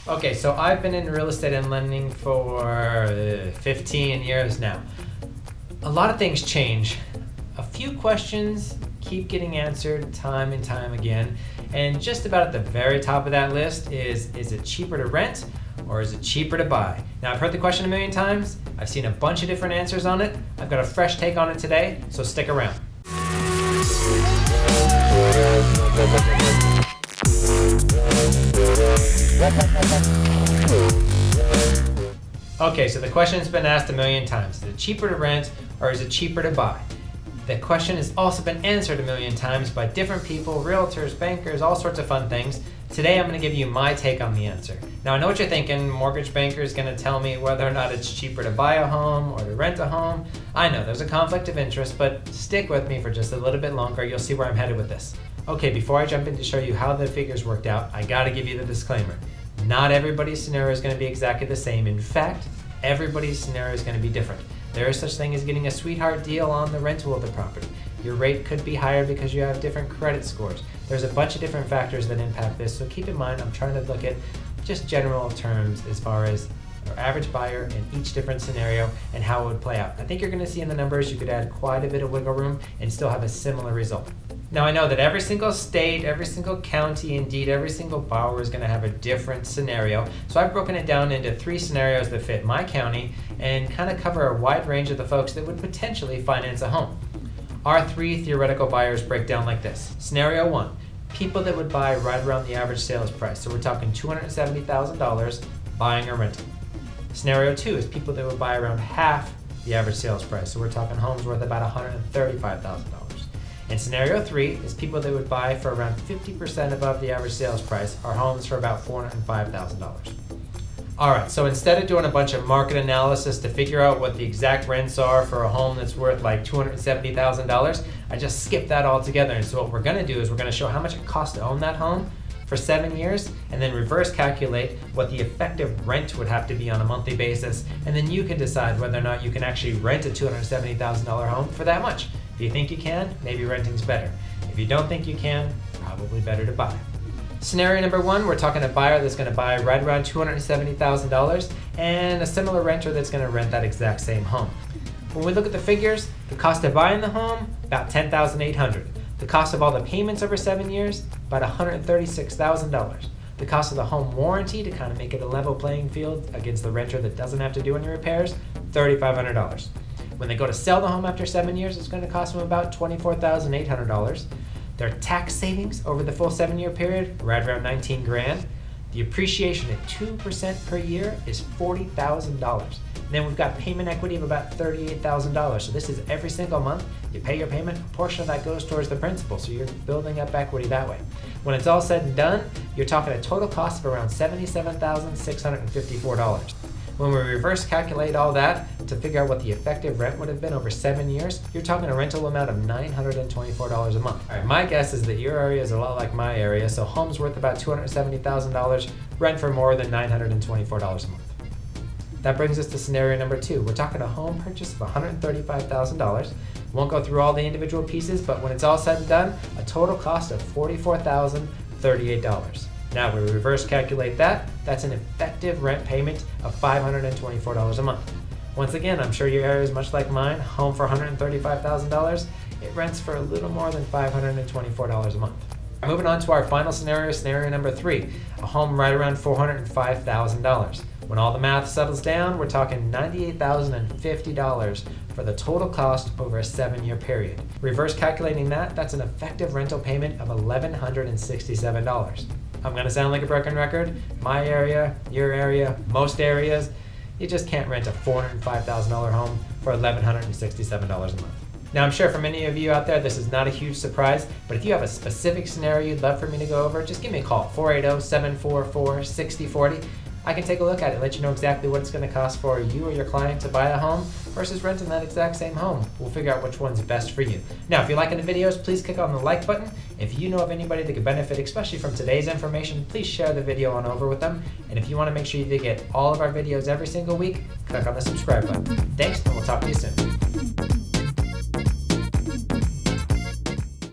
Okay, so I've been in real estate and lending for 15 years now. A lot of things change. A few questions keep getting answered time and time again. And just about at the very top of that list is it cheaper to rent or is it cheaper to buy? Now, I've heard the question a million times. I've seen a bunch of different answers on it. I've got a fresh take on it today, so stick around. Okay, so the question's been asked a million times. Is it cheaper to rent or is it cheaper to buy? The question has also been answered a million times by different people, realtors, bankers, all sorts of fun things. Today I'm going to give you my take on the answer. Now I know what you're thinking, mortgage banker is going to tell me whether or not it's cheaper to buy a home or to rent a home. I know there's a conflict of interest, but stick with me for just a little bit longer, you'll see where I'm headed with this. Okay, before I jump in to show you how the figures worked out, I gotta give you the disclaimer. Not everybody's scenario is going to be exactly the same. In fact, everybody's scenario is going to be different. There is such thing as getting a sweetheart deal on the rental of the property. Your rate could be higher because you have different credit scores. There's a bunch of different factors that impact this, so keep in mind I'm trying to look at just general terms as far as our average buyer in each different scenario and how it would play out. I think you're going to see in the numbers you could add quite a bit of wiggle room and still have a similar result. Now I know that every single state, every single county, indeed every single borrower is going to have a different scenario. So I've broken it down into 3 scenarios that fit my county and kind of cover a wide range of the folks that would potentially finance a home. Our 3 theoretical buyers break down like this. Scenario 1, people that would buy right around the average sales price. So we're talking $270,000 buying or renting. Scenario 2 is people that would buy around half the average sales price. So we're talking homes worth about $135,000. And scenario 3 is people that would buy for around 50% above the average sales price, our homes for about $405,000. Alright, so instead of doing a bunch of market analysis to figure out what the exact rents are for a home that's worth like $270,000, I just skipped that altogether. And so what we're going to do is we're going to show how much it costs to own that home for 7 years, and then reverse calculate what the effective rent would have to be on a monthly basis, and then you can decide whether or not you can actually rent a $270,000 home for that much. If you think you can, maybe renting's better. If you don't think you can, probably better to buy. Scenario number 1, we're talking a buyer that's going to buy right around $270,000 and a similar renter that's going to rent that exact same home. When we look at the figures, the cost of buying the home, about $10,800. The cost of all the payments over 7 years, about $136,000. The cost of the home warranty to kind of make it a level playing field against the renter that doesn't have to do any repairs, $3,500. When they go to sell the home after 7 years, it's going to cost them about $24,800. Their tax savings over the full 7-year period, right around $19,000. The appreciation at 2% per year is $40,000. Then we've got payment equity of about $38,000. So this is every single month. You pay your payment, a portion of that goes towards the principal. So you're building up equity that way. When it's all said and done, you're talking a total cost of around $77,654. When we reverse calculate all that to figure out what the effective rent would have been over 7 years, you're talking a rental amount of $924 a month. All right, my guess is that your area is a lot like my area, so homes worth about $270,000, rent for more than $924 a month. That brings us to scenario number 2. We're talking a home purchase of $135,000. Won't go through all the individual pieces, but when it's all said and done, a total cost of $44,038. Now, if we reverse calculate that, that's an effective rent payment of $524 a month. Once again, I'm sure your area is much like mine, home for $135,000. It rents for a little more than $524 a month. Moving on to our final scenario, scenario number 3, a home right around $405,000. When all the math settles down, we're talking $98,050 for the total cost over a 7-year period. Reverse calculating that, that's an effective rental payment of $1,167. I'm going to sound like a broken record. My area, your area, most areas, you just can't rent a $405,000 home for $1,167 a month. Now, I'm sure for many of you out there, this is not a huge surprise, but if you have a specific scenario you'd love for me to go over, just give me a call, 480-744-6040. I can take a look at it, let you know exactly what it's going to cost for you or your client to buy a home versus renting that exact same home. We'll figure out which one's best for you. Now, if you're liking the videos, please click on the like button. If you know of anybody that could benefit, especially from today's information, please share the video on over with them. And if you want to make sure you get all of our videos every single week, click on the subscribe button. Thanks, and we'll talk to you soon.